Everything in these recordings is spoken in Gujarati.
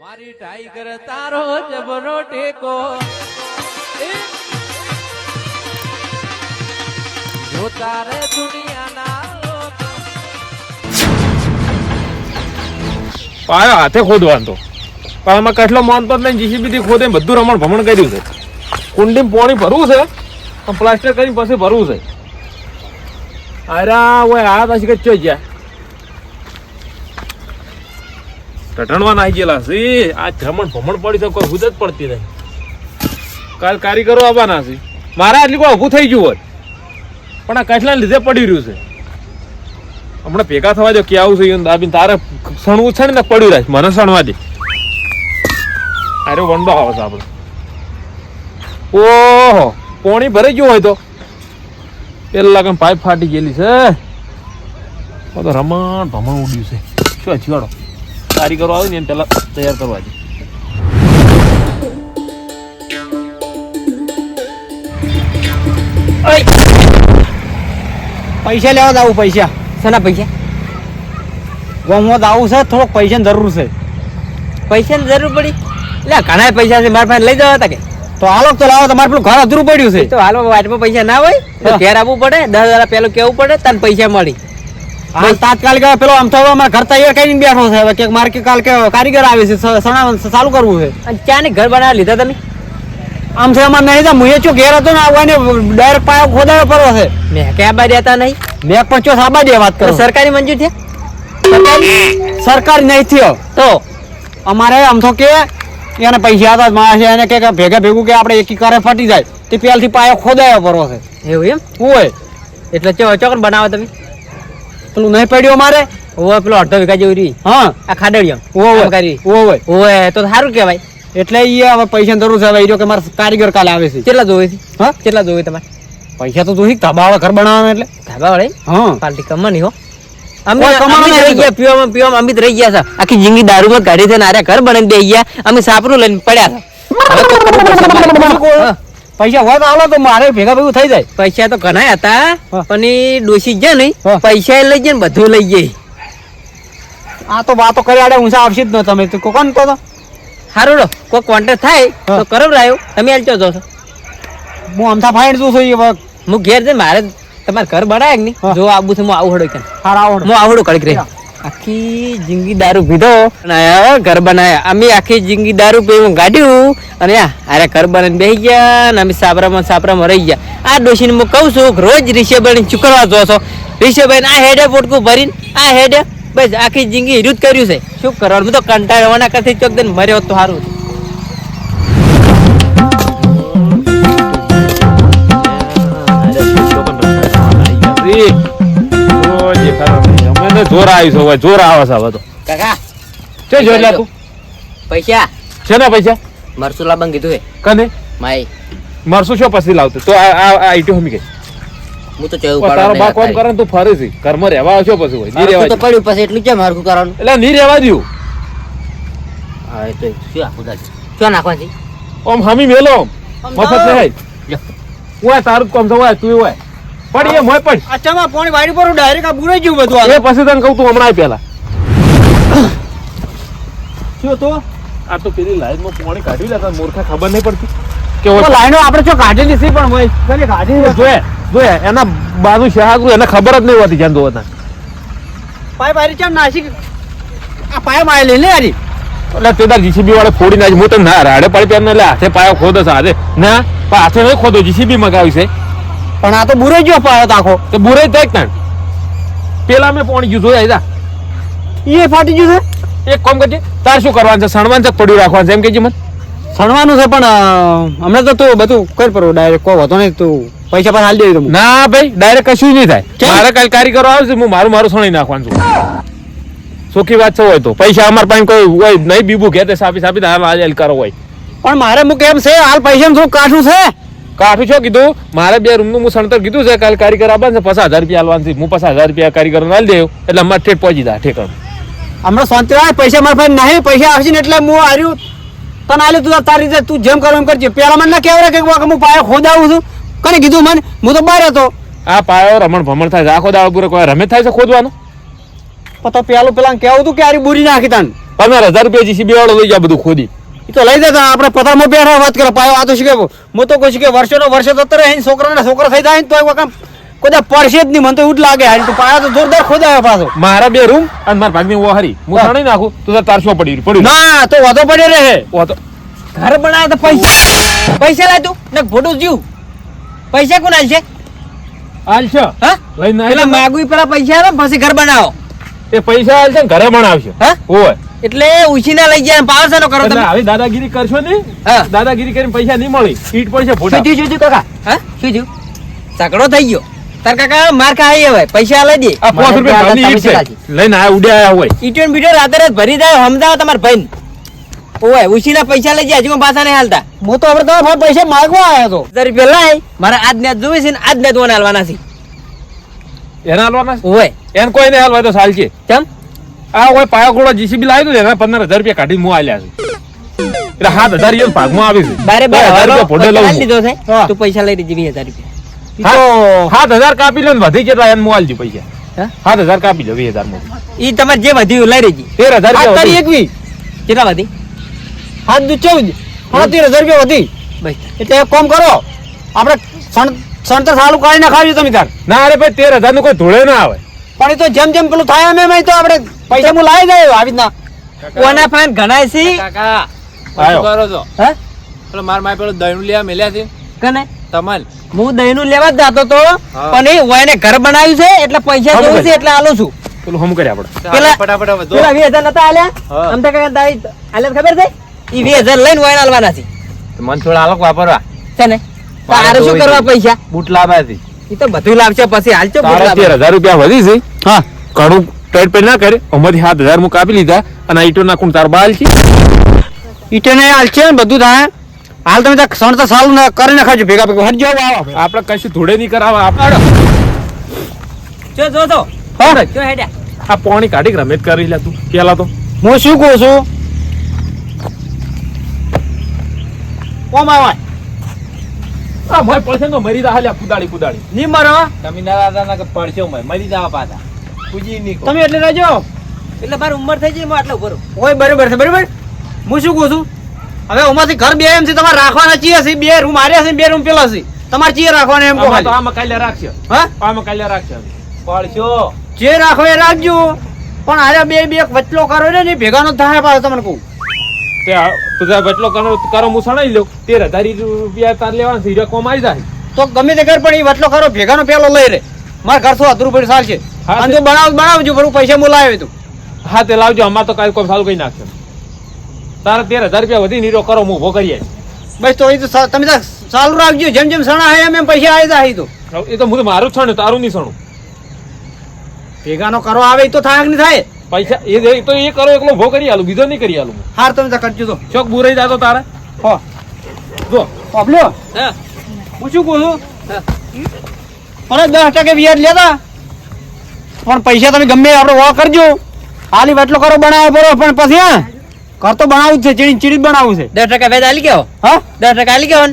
મારી ટાઈગર તારો જબરો ટેકો જો તારે દુનિયાના પાયો હાથે ખોદવાનો તો પણ આમાં કેટલો માનતો જ નહીં. જીસીબી થી ખોદે બધું રમણ ભમણ કર્યું છે. કુંડીમાં પાણી ભરવું છે પણ પ્લાસ્ટર કરીને પછી ભરવું છે. અરે ઓય આ પછી કઈ ચોઈ ગયા ટટણવા નાખી ગયેલા છે. આ રમણ ભમણ પડી તો કોઈ હુદ જ પડતી નહીં. કાલ કારીગરો આવવાના છે. મારા આટલી કોઈ ઊભું થઈ ગયું હોત પણ આ કેટલાને લીધે પડી રહ્યું છે. હમણાં ભેગા થવા દો કે આવું છે દાબીને તારે સણવું છે ને પડ્યું રહે. મને સણવા દે. અરે વંડો આવે છે આપણે. ઓહો પોણી ભરાઈ ગયું હોય તો પેલા કઈ પાઇપ ફાટી ગયેલી છે. તો રમણ ભમણ ઉડ્યું છે. શું છીવાડો કારીગરો આવે ને એને પેલા તૈયાર કરવા દે. પૈસા લેવા દાવું. પૈસા શેના પૈસા? ગામમાં દાવું છે, થોડોક પૈસાની જરૂર છે. પૈસાની જરૂર પડી? એટલે ઘણા પૈસા છે મારા પાસે લઈ જવા હતા કે તો હાલો તો લાવો. તમારે પેલું ઘર અધૂરું પડ્યું છે તો હાલો. વાટમાં પૈસા ના હોય તો ઘેર આવવું પડે. 10,000 પેલું કેવું પડે તને પૈસા મળી. તાત્કાલિક પેલો આમ તો અમારે ઘર તૈયાર કરીને બેઠો છે. હવે કે મારે કે કાલ કે કારીગર આવે છે, ચાલુ કરવું છે. અને ચા ને ઘર બનાવી લીધા તમે? આમ છે અમારે નહીં. મુએ ચો ઘેર હતો ને આવવાને ડાયરેક્ટ પાયો ખોદાયો પડવો છે. મેં ક્યાં બાદ રહેતા નહીં. મેં પણ ચો સાબા દે વાત કરો. સરકારી મંજૂર છે? સરકારી નહીં થયો તો અમારે આમ તો કે એને પૈસા હતા માણસ એને કે ભેગા ભેગું કે આપણે એકી કરે ફટી જાય તે પેલથી પાયો ખોદાયો પડવો છે. એવું એમ હોય એટલે ચોકન બનાવો તમે? પેલું નહીં પડ્યું અમારે ઓય પેલો 8 વીઘા જેવું રહી. હા આ ખાડડિયો ઓય તો સારું કહેવાય. એટલે એ હવે પૈસાની જરૂર છે. હવે કે મારે કારીગર કાલે આવે છે. કેટલા જોવે છે? હા કેટલા જોવે તમારે? પૈસા તો જોઈ ધાબાવાળા ઘર બનાવવાના. એટલે ધાબાવાળા? હા પાર્ટી કમાની હો. અમે રહી ગયા પીવામાં અમિત રહી ગયા છે. આખી જિંદગી દારૂમાં કાઢી છે ને આરે ઘર બનાવી દઈ ગયા. અમે સાપરું લઈને પડ્યા હતા. પૈસા હોય તો હાલો તો મારે ભેગા ભેગું થઈ જાય. પૈસા તો ઘણા હતા પણ એ ડોસી જ નહીં પૈસા લઈ જાય ને બધું લઈ જાય. આ તો વાતો કરી આડે ઊંચા આવશે જ ન. તમે તો કોણ કહો સારું કોઈ કોન્ટેક્ટ થાય તો કરબ રહ્યો. તમે હાલ છો છો હું અમથા ફાઈન શું છું. હું ઘેર છે મારે તમારે ઘર બનાવે કે નહીં જો આવું છે. હું આવડો કે હું આવડો કડીક રહી. આખી જિંદગી દારૂ પીધો ઘર બનાવ્યા. અમે આખી જિંદગી દારૂ પીવું ગાડ્યું અને અરે ઘર બનાવીને બેસી ગયા ને અમે સાપરામાં રહી ગયા. આ ડોશીને હું કહું છું રોજ રીશેભાઈ ચૂકરવા જો છો. રીશેભાઈ આ હેડે પોટકું ભરીને આ હેડે બસ આખી જિંદગી હિરું જ કર્યું છે. શું કરવાનું? હું તો કંટાળવાના કરતી ચોક દઈને મર્યો તો સારું. જોર આવ્યું છે. જોર આવે છે હવે તો. કાકા છે જોઈ લે તું. પૈસા છે ને પૈસા? મરસું લાવવાનું કીધું હે કને માય. મરસું શું પછી લાવતો તો આ આઈટી હમી ગઈ. હું તો ચેવું તારો બા કોમ કરે તું ફરે છે. ઘરમાં રહેવા આવશો પછી હોય નહીં રહેવા પડ્યું પછી એટલું કેમ હરખું કરવાનું? એટલે નહીં રહેવા દઉં. હા એ તો શું આખું શું નાખવાનું? ઓમ હમી મેલો મફત નહીં. ઓય તારું કોમ થવાય તું હોય પડી એ મોય પડ. અચ્છા પાણી વાડી પર ડાયરેક્ટ આ બુરાઈ ગયું બધું. એ પછી તને કહું તું હમણાં પેલા શું તો આ તો પેલી લાઈનમાં પાણી કાઢી લેતા મૂર્ખા ખબર નહીં પડતી કે લાઈનો આપણે જો કાઢેલી છે પણ ભાઈ કને કાઢી જોયે એના બાજુ શહાગરું એને ખબર જ નહીં હોતી. જ્યાં જોતા પાય બારી ચામ નાસી આ પાય માય લે લે આરી એટલે તેદાર જીસીબી વાળે ફોડી નાખી. હું તો ના રાડે પડી પેર એટલે હાથે પાયો ખોદો છે હાથે ના પણ હાથે નહીં ખોદો. જીસીબી મગાવી છે પણ આ તો બુરાઈ ગયો પાયો આખો. તો બુરાઈ થાય તાણ પેલા મેં પાણી ગયું જોયા એ ફાટી ગયું છે. એક કામ કરજે તાર શું કરવાનું છે? સણવાનું છે પડ્યું રાખવાનું છે એમ કેજે મને. સણવાનું છે પણ હમણાં તો તું બધું કર પડો ડાયરેક્ટ કોઈ હતો નહીં. તું પૈસા પણ હાલ દે. ના ભાઈ ડાયરેક્ટ કશું નહીં થાય. મારે કાલ કારીગરો આવે છે હું મારું સણી નાખવાનું છું. સોખી વાત છે હોય તો પૈસા અમારે પાસે કોઈ હોય નહીં. બીબું ઘેતે સાપી હાલ કરો હોય પણ મારે હું કેમ છે હાલ પૈસા થોડું કાઠું છે. કાઠું છો કીધું મારે 2 રૂમનું હું સણતર કીધું છે. કાલ કારીગર આવવાનું છે 50,000 રૂપિયા હાલવાનું છે. હું 50,000 રૂપિયા કારીગર હાલ દેવ એટલે અમારે ઠેઠ પહોંચી જાય ઠેકાણ. હમણાં શાંતિ રાખ. પૈસા મારા પાસે નહીં. પૈસા આવશે ને એટલે હું આવ્યું તને આલ્યું. તું તારી રીતે તું જેમ કરો એમ કરજે. પેલા મને ના કહેવાય કે હું પાયો ખોદાવું છું. કને કીધું મને? હું તો બહાર હતો. આ પાયો રમણ ભમણ થાય છે. આખો દાડો પૂરો કોઈ રમે થાય છે ખોદવાનો. તો પેલું પેલા કેવું તું કે આરી બુરી નાખી તને 15,000 રૂપિયા જીસીબી વાળો લઈ જા બધું ખોદી. એ તો લઈ જતા આપણે પથારમાં બેઠા વાત કરો પાયો આ તો શીખે હું તો કોઈ શીખે વર્ષો તો રહે છોકરાના છોકરા થઈ જાય ને તો કામ કોઈ પડશે જ નહીં મને તો એવું જ લાગે હાલ તો પાયા તો જોરદાર ખોદાયો પાછો મારા 2 રૂમ અને મારા ભાગની ઓહારી હું સાણી નાખું તો તાર 400 પડ્યું ના તો વધો પડ્યો રહે વાતો ઘર બનાવે તો પૈસા લાય તું ને ફોટો જીવ પૈસા કોણ આલશે હાલ છે હા લઈને પેલા માગુઈ પેલા પૈસા આવે પછી ઘર બનાવો એ પૈસા હાલ છે ને ઘરે બનાવશે હા ઓય એટલે ઉછીના લઈ જાય પાવર સાનો કરો એટલે તમે આવી દાદાગીરી કરશો ને હા દાદાગીરી કરીને પૈસા નહીં મળી ઈટ પડશે ફોટા શું થયું કાકા હા શું થયું ઝઘડો થઈ ગયો તાર કાકા માર ખાઈ હવે પૈસા લઈ દે આ 5 રૂપિયા ભાવની ઈટ છે લઈને આ ઉડે આયા હોય ઈટોન બીટો રાતે રાત ભરી જાય સમજાવો તમાર ભાઈ ઓય ઉછીના પૈસા લઈ જાય હજુ પાછા નહીં હાલતા હું તો હવે તમારા પૈસા માંગવા આવ્યો તો 1000 રૂપિયા લાય મારા આજ ને જોવે છે ને આજ ને દોન હાલવાના છે એના હાલવાના ઓય એને કોઈ નહીં હાલવા તો સાલ છે કેમ આ હોય પાયા ગોળો જીસીબી લાવ્યું ને એના 15,000 રૂપિયા કાઢી હું આલ્યા છે એટલે 7,000 એમ ભાગમાં આવે છે બારે બાર 2,000 રૂપિયા ફોટો લઉં છું. લીધો છે હા. તું પૈસા લઈ દેજે 2,000 રૂપિયા હા, 7,000 કાપી લો ને વધી કેટલા એને મોબાઈલ પૈસા હા? 7,000 કાપી લો 2,000 માં ઈ તમારે જે વધ્યું લઈ રેજી 13,000 રૂપિયા વધી. એકવી કેટલા વધી 7 14 13,000 રૂપિયા વધી બસ એટલે એક કામ કરો આપણે સણતર સાલું કાઢી નાખાવ્યું તમે તાર ના અરે ભાઈ 13,000 નું કોઈ ધોળે ના આવે પણ એ તો જેમ જેમ પેલું થાય એમ તો આપણે પૈસા હું લાવી જાય આવી રીતના કોના ફાન ગણાય છે કાકા આયો. શું કરો છો હે પેલો માર માય પેલો દહીંનું લેવા મેલ્યા છે કને તમાલ હું દહીંનું લેવા જ જતો તો પણ એ ઓયને ઘર બનાવ્યું છે એટલે પૈસા હા, જોયું છે એટલે આલું છું પેલું હમ કરે આપણે પેલા- ફટાફટ વધો પેલા 2,000 નતા આલ્યા હા. આમ તો કાકા દાઈ આલ્યા ખબર છે ઈ 2,000 લઈને ઓયને આલવાના છે મન થોડા આલોક વાપરવા છે ને તારે શું કરવા પૈસા બૂટ લાવ્યા છે ઈ તો બધું લાવશે પછી હાલજો તારા 13,000 રૂપિયા વધી છે હા ઘણું ટાઈટ પે ના કરે અમારી 7,000 હું કાપી લીધા અને આ ઈટો નાખું તાર બાલ છે ઈટને હાલ છે ને બધું થાય હાલ તમે ત્યાં સણ તો સાલું ના કરી નાખજો ભેગા ભેગા હરજો આવો આપણે કશું ધોળે નહીં કરાવવા આપણે જો હા જો હેડ્યા આ પાણી કાઢી કે રમેત કરી લે તું પેલા તો હું શું કહું છું કોમ આવા આ મોય પડશે તો મરી જા હાલ્યા કુદાડી ની મરો તમે ના કે પડશે મરી જવા પાછા પૂજી નહીં તમે એટલે રહેજો એટલે મારી ઉંમર થઈ ગઈ હું આટલો ભરું ઓય બરોબર છે બરોબર હું શું કહું છું હવે ઓમાંથી ઘર બે એમ છે તમારે રાખવાના છીએ છે 2 રૂમ આર્યા છે 2 રૂમ પેલા છે તમારે ચીએ રાખવાના એમ કહો આમાં તો ખાલી. આમાં કાલ્યા રાખશે હા આમાં કાલ્યા રાખશે પડશો જે રાખો એ રાખજો પણ આર્યા બે વચલો કરો ને ભેગાનો થાય પાછો તમને કહું તે તું બટલો કરો હું સણાઈ લઉં 13,000 રૂપિયા તાર લેવાના છે હીરા કોમ આવી જાય તો ગમે તે ઘર પણ એ વચલો કરો ભેગાનો પેલો લઈ રે મારે ઘર શું અધૂરું પડી ચાલશે હા, અને જો બનાવજો પણ પૈસા હું લાવ્યો તું હા તે લાવજો અમાર તો કાંઈ કોઈ સારું કઈ નાખશે તારા 13,000 રૂપિયા વધી નીરો કરો હું ઉભો કરીએ બસ તો એ તો તમે તો ચાલુ રાખજો જેમ જેમ સણા હે એમ પૈસા આવી જાય તો એ તો હું તો મારું જ છણું તારું નહીં છણું ભેગાનો કરો આવે એ તો થાય કે નહીં થાય પૈસા એ તો એ કરો એકલો ઉભો કરી આલું બીજો નહીં કરી આલું હાર તમે તો કરજો તો ચોક બુરાઈ જાતો તારે હો જો પાબલ્યો હા હું શું કહું છું પણ 10% વ્યાજ લેતા પણ પૈસા તમે ગમે આપણે વો કરજો હાલી વટલો કરો બનાવો બરોબર પણ પછી હા ઘર તો બનાવવું જ છે ચીડી બનાવવું છે 10% વ્યાજ આલી ગયો હા 10% આલી ગયો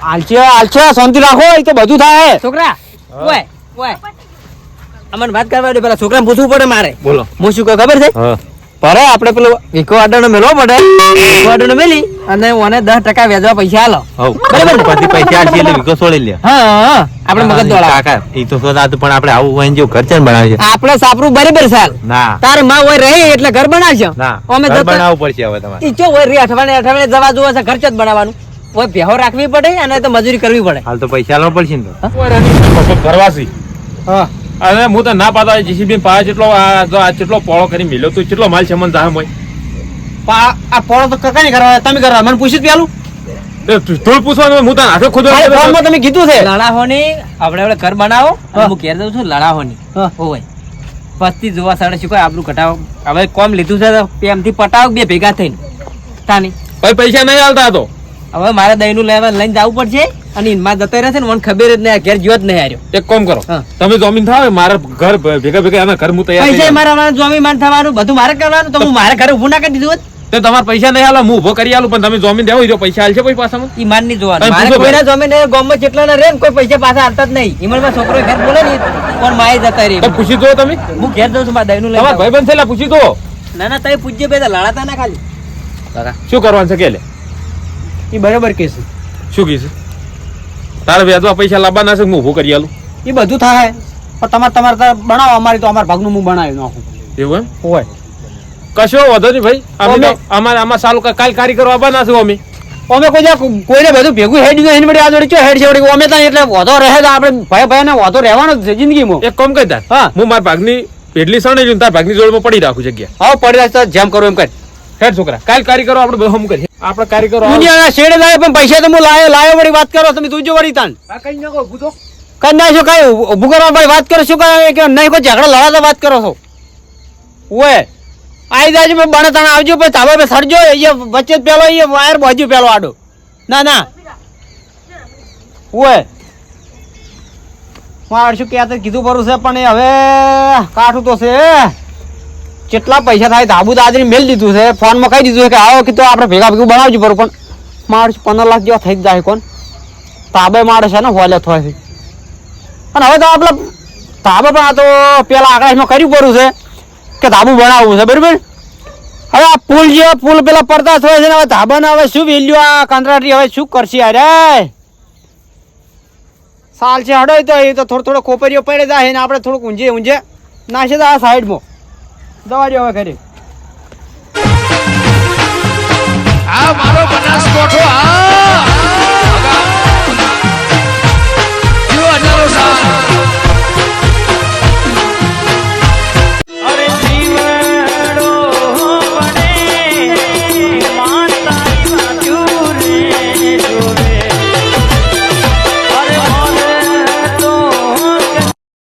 હાલશે શાંતિ રાખો એ તો બધું થાય છોકરા ઓય ઓય અમને વાત કરવા દે પેલા છોકરાને પૂછવું પડે મારે બોલો હું શું કહું ખબર છે હા પરે આપણે પેલો વિકો આડાનો મેળવો પડે વિકો આડાનો મેલી અને ઓને 10% વ્યાજવા પૈસા આલો બરાબર પછી પૈસા આલશે એટલે વિકો છોડી લે હા હા આપણે મગજ દોડા કાકા એ તો સોદાતું પણ આપણે આવું હોય ને જો ઘર છે ને બનાવે છે આપણે સાપરું બરાબર સાલ ના તારે માં હોય રહી એટલે ઘર બનાવશે ના અમે ઘર જતા બનાવવું પડશે હવે તમારે ઈ ચો હોય રી અઠવાડિયે જવા જોવે છે ઘર જ બનાવવાનું હોય ભેહો રાખવી પડે અને તો મજૂરી કરવી પડે હાલ તો પૈસા લાવવા પડશે ને તો ઘરવાસી હા અને હું તો ના પાતા જીસીબી પા જેટલો આ જેટલો પોળો કરી મેલ્યો તું કેટલો માલ છે મને જાહે મોય આ પોળો તો કકા નહીં કરવા તમે કરવા મને પૂછ્યું પેલું થોડું પૂછવાનું હું તને હાથે ખુદ ફોનમાં તમે કીધું છે લડાહોની આપણે ઘર બનાવો અને હું ઘેર જઉં છું લડાહોની હા. ઓય પસ્તી જોવા સાડે શું કોઈ આપણું ઘટાવો હવે કોમ લીધું છે તો પ્રેમથી પટાવ બે ભેગા થઈને તાની ભાઈ પૈસા નહીં આલતા તો હવે મારે દહીંનું લેવા લઈને જવું પડશે અને ઈનમાં જતો રહેશે ને મને ખબર જ નહીં ઘેર જ્યો જ નહીં હાર્યો એક કામ કરો હા. તમે જમીન થાવ મારા ઘર ભેગા એના ઘર હું તૈયાર થઈ પૈસા જાઉં. મારા સ્વામી માન થવાનું બધું મારે કરવાનું તો હું મારે ઘરે ઊભું ના કરી દીધું હોત. તો તમારા પૈસા નહીં આલો હું ઉભો કરી આલું પણ તમે જમીન દેવો ઈ પૈસા આલશે કોઈ પાછામાં ઈ માન નહીં જોવાનું તમે મારે પૂછો કોઈના જમીન ગામમાં જેટલા ના રહે ને કોઈ પૈસા પાછા આવતા જ નહીં ઈમણમાં છોકરો ઘેર બોલે ને પણ માય જતા રહી તમે પૂછી દો તમે હું ઘેર જઉં છું મારા દહીંનું લઈને તમારા આવું. ભાઈબંધ છે એટલે પૂછી દો ના ના તમે પૂજ્ય બે લડાતા ના ખાલી શું કરવાનું છે કે લે એ બરાબર કે છે શું કીધું તારે વ્યાજમાં પૈસા લાવવાના છે હું ઊભું કરી આલું એ બધું થાય પણ તમારે બનાવો અમારી તો અમારા ભાગનું હું બનાવી નાખું એવું એમ હોય કશો વધો નહીં ભાઈ અમે તો અમારે આમાં સારું કાલ કારીગરો આવવાના છે અમે કોઈને બધું ભેગું હેડ નહીં મળી આ જોડે ચો હેડ છે અમે ત્યાં એટલે વધો રહે તો આપણે ભાઈ ને વધો રહેવાનો જ છે જિંદગીમાં એક કામ કરી તાર હા હું મારા ભાગની પેટલી સણી લઉં તાર ભાગની જોડમાં પડી રાખું જગ્યા હા પડી રાખતો જેમ કરું એમ કર હેડ છોકરા કાલ કારીગરો આપણે બધું હમ કરીએ આપણે કારીગરો દુનિયાના શેડે લાવે પણ પૈસા તો હું લાયો વળી વાત કરો તમે તું જો વળી તાન કઈ નાખો ગુજો કઈ ના શું કઈ ઊભું કરવા ભાઈ વાત કરો શું કરે કે નહીં કોઈ ઝઘડો લડાતા વાત કરો છો ઓએ આઈ જાજો મેં બને તાણ આવજો પછી ધાબા પર સરજો એ વચ્ચે પેલો એ વાયર બાજુ પેલો આડો ના ના ઓએ મારે શું કહેતા કીધું પરું છે પણ એ હવે કાઠું તો છે કેટલા પૈસા થાય ધાબુ દાદરી મેલ દીધું છે ફોનમાં કહી દીધું છે કે આવો કીધું આપણે ભેગા ભેગું બનાવજો પરું પણ મારે 15 લાખ જેવા થઈ જ જાય કોણ તાબે મારે છે ને હોલે થાય છે અને હવે તો આપણે ધાબા પણ આ તો પેલા આકાશમાં કર્યું પડ્યું છે કે ધાબુ બનાવવું છે બરાબર હવે આ પુલ જે પુલ પેલા પડતા થાય છે ને હવે ધાબાને હવે શું વેલ્યુ આ કંત્રાટી હવે શું કરશે અરે સાલ છે હડો તો એ તો થોડો કોપરીઓ પડે જાય ને આપણે થોડુંક ઊંઝે નાશે તો આ સાઈડમાં દવા દો હવે ઘરે આ મારો બનાસકોઠો આ